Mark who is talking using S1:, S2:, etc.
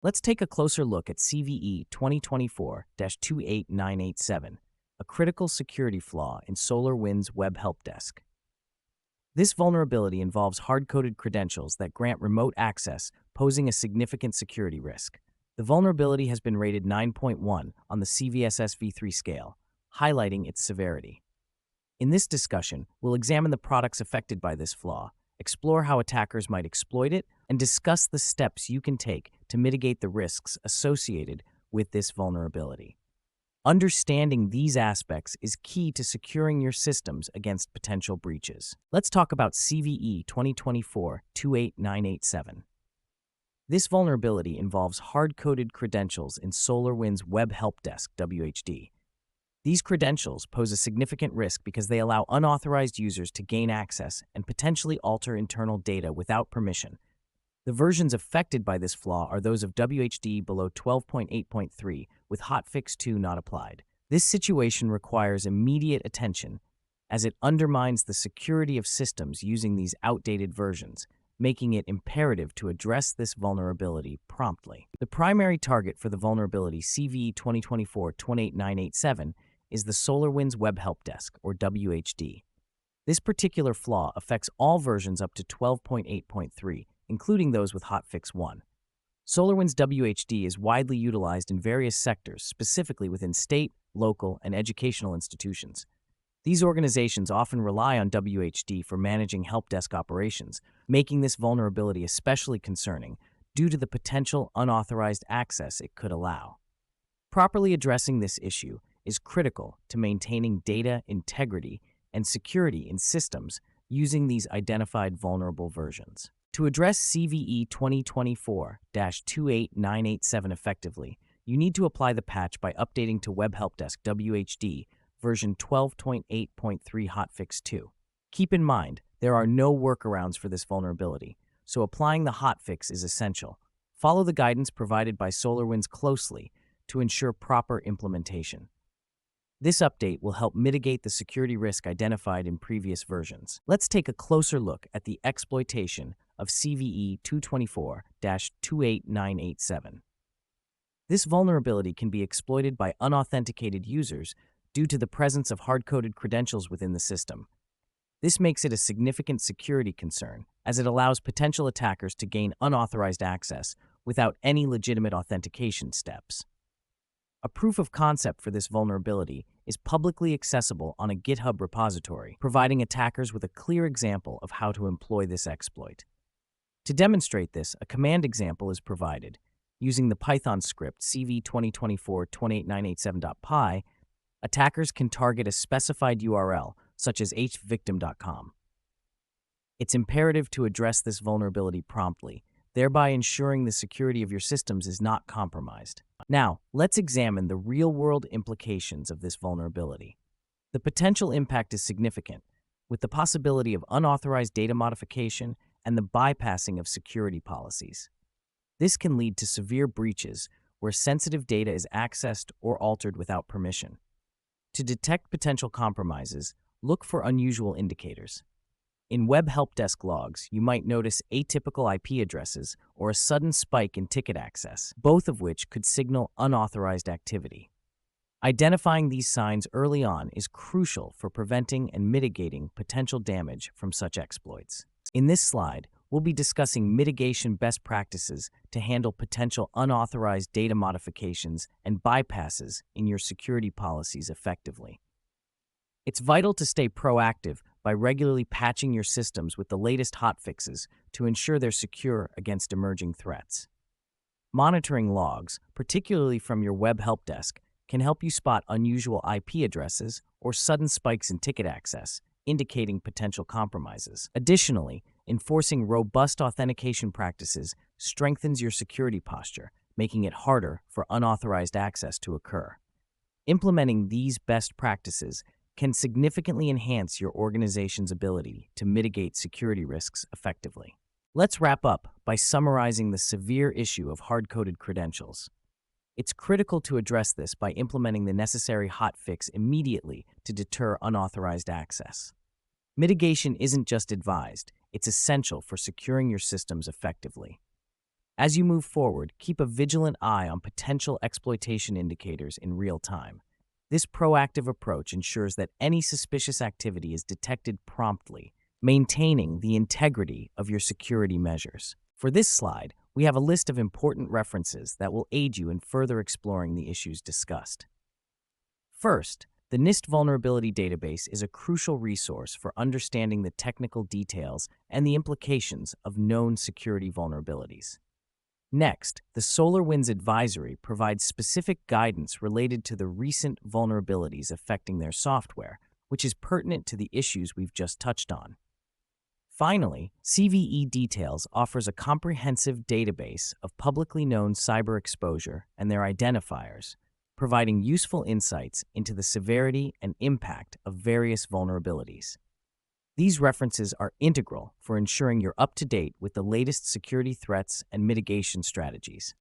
S1: Let's take a closer look at CVE 2024-28987, a critical security flaw in SolarWinds Web Help Desk. This vulnerability involves hard-coded credentials that grant remote access, posing a significant security risk. The vulnerability has been rated 9.1 on the CVSS v3 scale, highlighting its severity. In this discussion, we'll examine the products affected by this flaw, explore how attackers might exploit it, and discuss the steps you can take to mitigate the risks associated with this vulnerability. Understanding these aspects is key to securing your systems against potential breaches. Let's talk about CVE 2024-28987. This vulnerability involves hard-coded credentials in SolarWinds Web Help Desk (WHD). These credentials pose a significant risk because they allow unauthorized users to gain access and potentially alter internal data without permission. The versions affected by this flaw are those of WHD below 12.8.3, with hotfix 2 not applied. This situation requires immediate attention, as it undermines the security of systems using these outdated versions, making it imperative to address this vulnerability promptly. The primary target for the vulnerability CVE 2024-28987 is the SolarWinds Web Help Desk, or WHD. This particular flaw affects all versions up to 12.8.3, including those with hotfix 1. SolarWinds WHD is widely utilized in various sectors, specifically within state, local, and educational institutions. These organizations often rely on WHD for managing help desk operations, making this vulnerability especially concerning due to the potential unauthorized access it could allow. Properly addressing this issue is critical to maintaining data integrity and security in systems using these identified vulnerable versions. To address CVE 2024-28987 effectively, you need to apply the patch by updating to Web Help Desk WHD version 12.8.3 hotfix 2. Keep in mind, there are no workarounds for this vulnerability, so applying the hotfix is essential. Follow the guidance provided by SolarWinds closely to ensure proper implementation. This update will help mitigate the security risk identified in previous versions. Let's take a closer look at the exploitation of CVE 224-28987. This vulnerability can be exploited by unauthenticated users due to the presence of hard-coded credentials within the system. This makes it a significant security concern, as it allows potential attackers to gain unauthorized access without any legitimate authentication steps. A proof of concept for this vulnerability is publicly accessible on a GitHub repository, providing attackers with a clear example of how to employ this exploit. To demonstrate this, a command example is provided. Using the Python script cv2024-28987.py, attackers can target a specified URL, such as hvictim.com. It's imperative to address this vulnerability promptly, thereby ensuring the security of your systems is not compromised. Now, let's examine the real-world implications of this vulnerability. The potential impact is significant, with the possibility of unauthorized data modification and the bypassing of security policies. This can lead to severe breaches where sensitive data is accessed or altered without permission. To detect potential compromises, look for unusual indicators. In Web Help Desk logs, you might notice atypical IP addresses or a sudden spike in ticket access, both of which could signal unauthorized activity. Identifying these signs early on is crucial for preventing and mitigating potential damage from such exploits. In this slide, we'll be discussing mitigation best practices to handle potential unauthorized data modifications and bypasses in your security policies effectively. It's vital to stay proactive by regularly patching your systems with the latest hotfixes to ensure they're secure against emerging threats. Monitoring logs, particularly from your Web Help Desk, can help you spot unusual IP addresses or sudden spikes in ticket access, indicating potential compromises. Additionally, enforcing robust authentication practices strengthens your security posture, making it harder for unauthorized access to occur. Implementing these best practices can significantly enhance your organization's ability to mitigate security risks effectively. Let's wrap up by summarizing the severe issue of hard-coded credentials. It's critical to address this by implementing the necessary hotfix immediately to deter unauthorized access. Mitigation isn't just advised, it's essential for securing your systems effectively. As you move forward, keep a vigilant eye on potential exploitation indicators in real time. This proactive approach ensures that any suspicious activity is detected promptly, maintaining the integrity of your security measures. For this slide, we have a list of important references that will aid you in further exploring the issues discussed. First, the NIST Vulnerability Database is a crucial resource for understanding the technical details and the implications of known security vulnerabilities. Next, the SolarWinds Advisory provides specific guidance related to the recent vulnerabilities affecting their software, which is pertinent to the issues we've just touched on. Finally, CVE Details offers a comprehensive database of publicly known cyber exposure and their identifiers, providing useful insights into the severity and impact of various vulnerabilities. These references are integral for ensuring you're up to date with the latest security threats and mitigation strategies.